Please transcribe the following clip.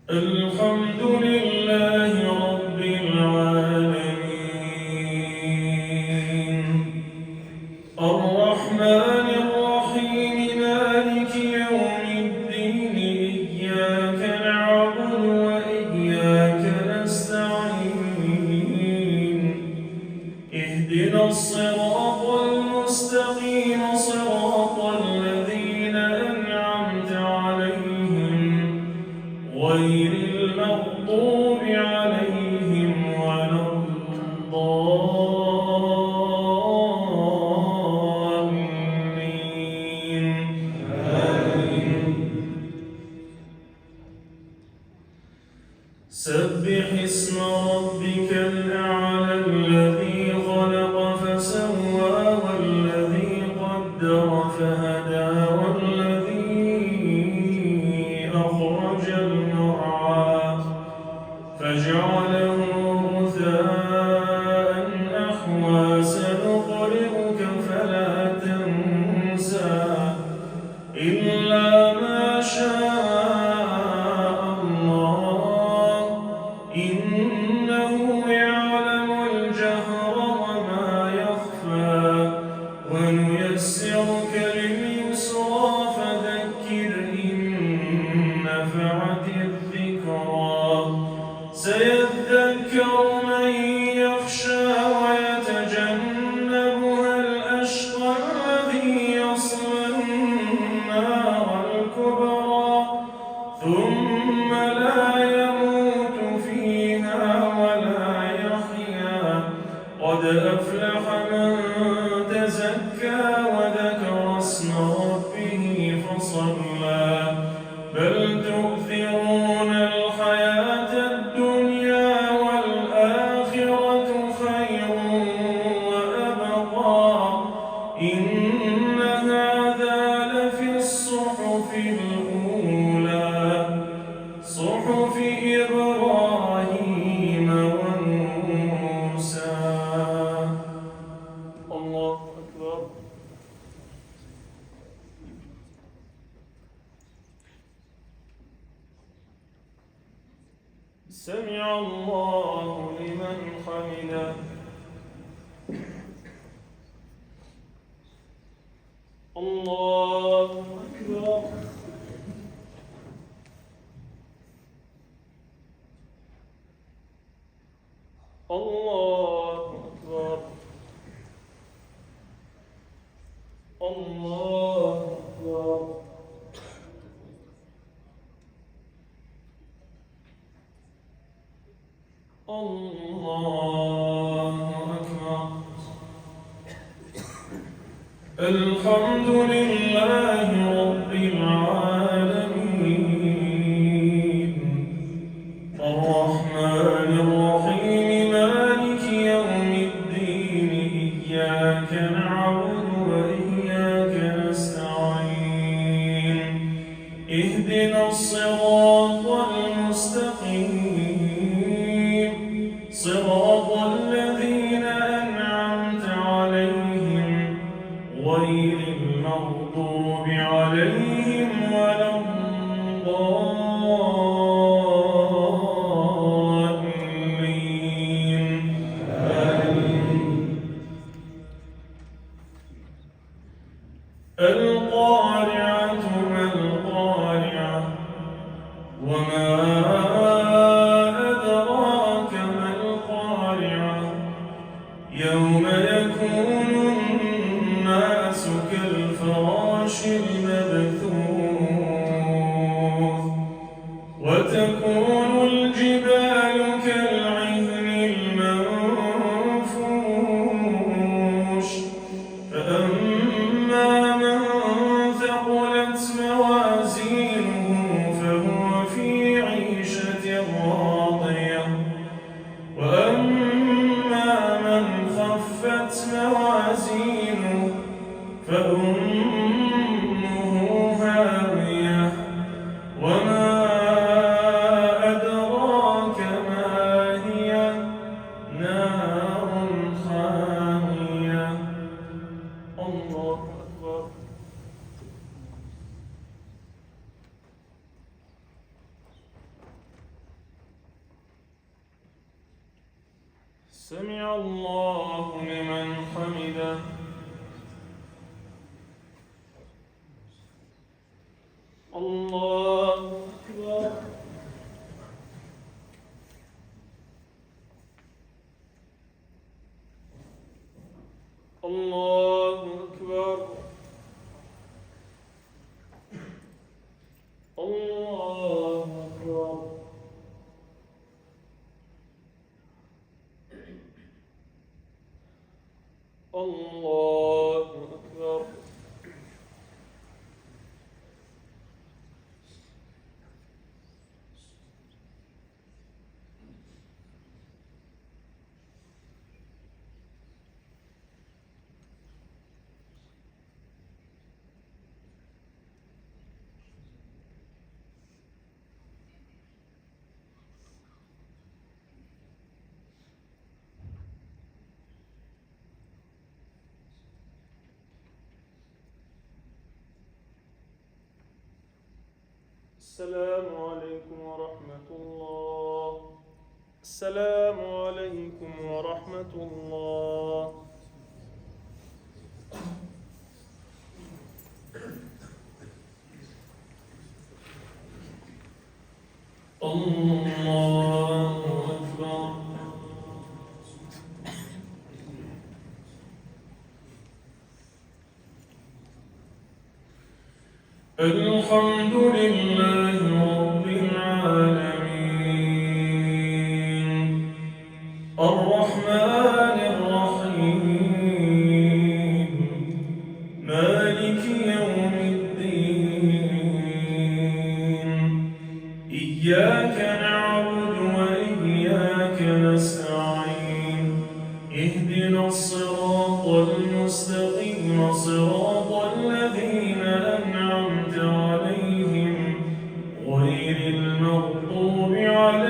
الحمد لله رب العالمين الرحمن الرحيم مالك يوم الدين إياك نعبد وإياك نستعين اهدنا الصراط المستقيم صراط الذين أنعمت عليهم غير المغضوب عليهم ولا الضالين آمين. سبح اسم ربك الأعلى الذي خلق فسوى والذي قدر فهدى والذي أخرج المرعى فجعله غثاء أحوى سنقرئك فلا تنسى إلا ما شاء الله إنه يعلم الجهر وما يخفى ونيسرك لليسرى فذكر إن نفعت الذكرى سيذكر من يخشى ويتجنبها الأشقى الذي يصلى النار الكبرى ثم لا يموت فيها ولا يحيا قد أفلح من تزكى وذكر اسم ربه فصلى بل تؤثرون الحياة الدنيا والآخرة خير وأبقى إن هذا لفي الصحف الأولى صحف إبراهيم وموسى. الله أكبر. سمع الله لمن حمده. الله أكبر. الله أكبر. الله أكبر. الله أكبر. الحمد لله رب العالمين الرحمن الرحيم مالك يوم الدين إياك نعبد وإياك نستعين اهدنا الصراط المستقيم صراط الذين أنعمت عليهم غير المغضوب عليهم ولا الضالين آمين. القارعة ما القارعة وما أدراك ما القارعة يوم يكون الناس كالفراش المبثوث وتكون الجبال كالعهن المنفوش فأما من ثقلت موازينه فهو في عيشة راضية وأما من خفت موازينه فأمه هاوية وما أدراك ما هي سمع الله لمن حمده. الله أكبر. الله أكبر. الله أكبر. الله أكبر. السلام عليكم ورحمة الله. السلام عليكم ورحمة الله. الله أكبر. الحمد لله رب العالمين الرحمن الرحيم مالك يوم الدين إياك نعبد وإياك نستعين اهدنا الصراط المستقيم صراط الذين أنعمت عليهم غير المغضوب عليهم